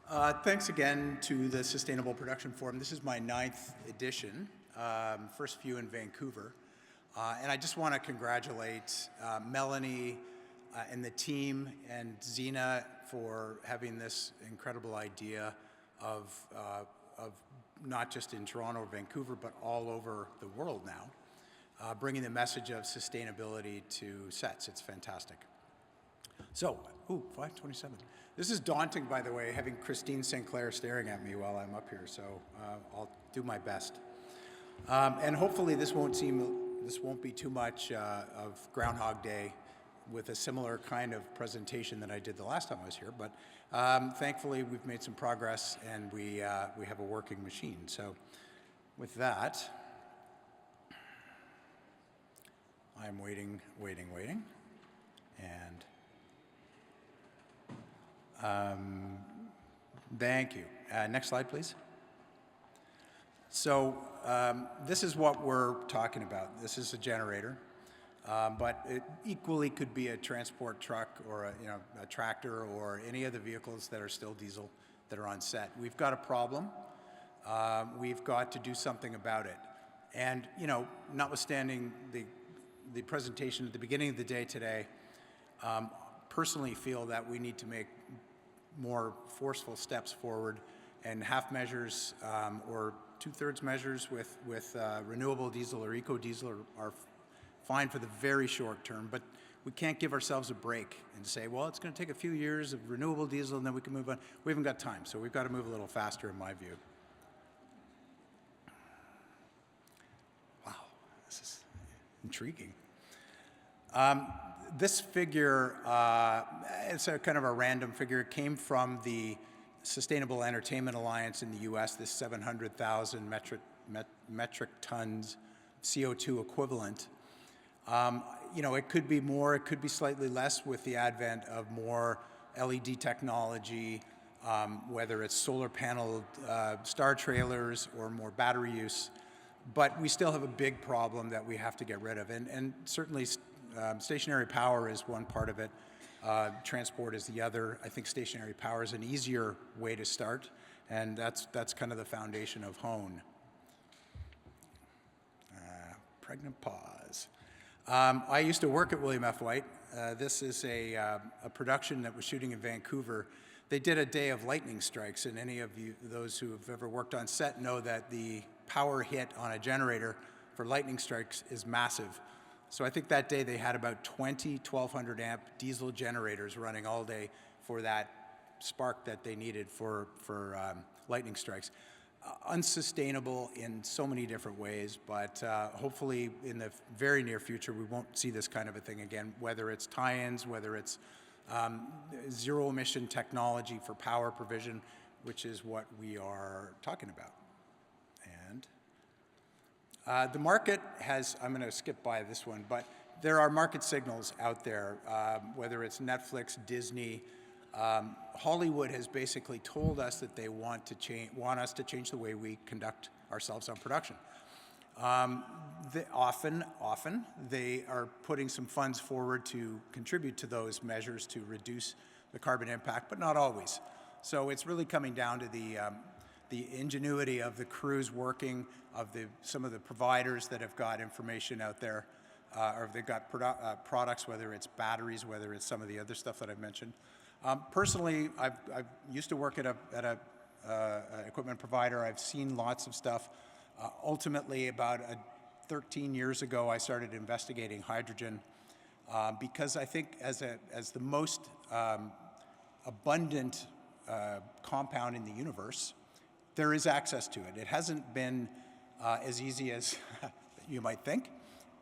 Thanks again to the Sustainable Production Forum. This is my 9th edition, first few in Vancouver. And I just want to congratulate Melanie and the team and Zena for having this incredible idea of not just in Toronto or Vancouver, but all over the world now, bringing the message of sustainability to sets. It's fantastic. So, 5:27. This is daunting, by the way, having Christine St. Clair staring at me while I'm up here, so I'll do my best. And hopefully this won't be too much of Groundhog Day with a similar kind of presentation that I did the last time I was here, but thankfully we've made some progress and we have a working machine. So with that, I'm waiting, and thank you. Next slide, please. So this is what we're talking about. This is a generator, but it equally could be a transport truck or a tractor or any of the vehicles that are still diesel that are on set. We've got a problem. We've got to do something about it. And notwithstanding the presentation at the beginning of the day today, personally feel that we need to make more forceful steps forward, and half measures or two-thirds measures with renewable diesel or eco-diesel are fine for the very short term, but we can't give ourselves a break and say, well, it's going to take a few years of renewable diesel and then we can move on. We haven't got time, so we've got to move a little faster in my view. Wow, this is intriguing. This figure, it's a kind of a random figure. It came from the Sustainable Entertainment Alliance in the US, this 700,000 metric tons CO2 equivalent. It could be more, it could be slightly less with the advent of more LED technology, whether it's solar panel star trailers or more battery use. But we still have a big problem that we have to get rid of. And certainly stationary power is one part of it. Transport is the other. I think stationary power is an easier way to start, and that's kind of the foundation of HONE. Pregnant pause. I used to work at William F. White. This is a production that was shooting in Vancouver. They did a day of lightning strikes, and any of you, those who have ever worked on set, know that the power hit on a generator for lightning strikes is massive. So I think that day they had about 20 1,200 amp diesel generators running all day for that spark that they needed for lightning strikes. Unsustainable in so many different ways, but hopefully in the very near future we won't see this kind of a thing again, whether it's tie-ins, whether it's zero emission technology for power provision, which is what we are talking about. And the market has, I'm going to skip by this one, but there are market signals out there, whether it's Netflix, Disney. Hollywood has basically told us that they want us to change the way we conduct ourselves on production. Often they are putting some funds forward to contribute to those measures to reduce the carbon impact, but not always. So it's really coming down to the ingenuity of the crews working, of some of the providers that have got information out there, or they've got products, whether it's batteries, whether it's some of the other stuff that I've mentioned. Personally, I've used to work at a equipment provider. I've seen lots of stuff. Ultimately, about 13 years ago, I started investigating hydrogen because I think as the most abundant compound in the universe, there is access to it. It hasn't been as easy as you might think,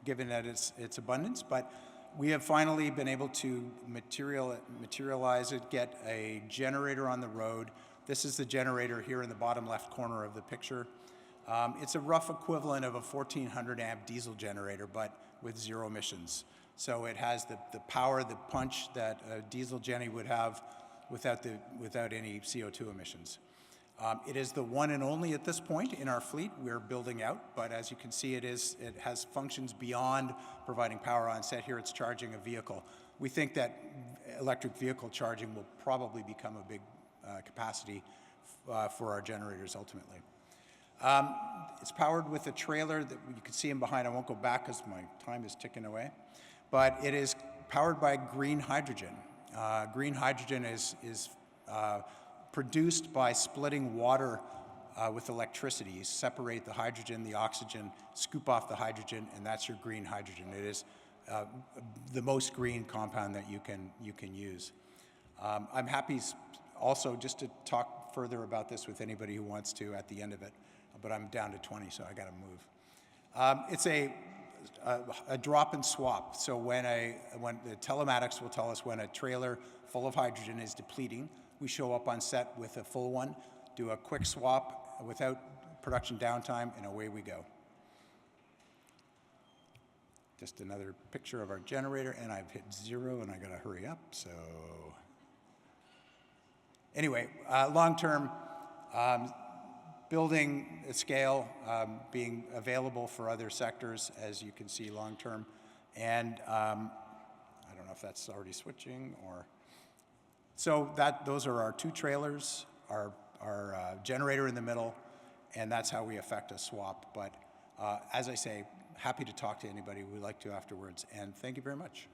given that its abundance, but we have finally been able to materialize it, get a generator on the road. This is the generator here in the bottom left corner of the picture. It's a rough equivalent of a 1,400 amp diesel generator, but with zero emissions. So it has the power, the punch that a diesel Jenny would have without any CO2 emissions. It is the one and only at this point in our fleet. We're building out, but as you can see, it has functions beyond providing power on set. Here it's charging a vehicle. We think that electric vehicle charging will probably become a big capacity for our generators ultimately. It's powered with a trailer that you can see in behind. I won't go back because my time is ticking away. But it is powered by green hydrogen. Green hydrogen is produced by splitting water with electricity. You separate the hydrogen, the oxygen, scoop off the hydrogen, and that's your green hydrogen. It is the most green compound that you can use. I'm happy also just to talk further about this with anybody who wants to at the end of it, but I'm down to 20, so I got to move. It's a drop and swap. So when the telematics will tell us when a trailer full of hydrogen is depleting, we show up on set with a full one, do a quick swap without production downtime, and away we go. Just another picture of our generator, and I've hit 0, and I got to hurry up. So anyway, long-term, building at scale, being available for other sectors, as you can see long-term. And I don't know if that's already switching or... So those are our 2 trailers, our generator in the middle, and that's how we effect a swap. But as I say, happy to talk to anybody we'd like to afterwards, and thank you very much.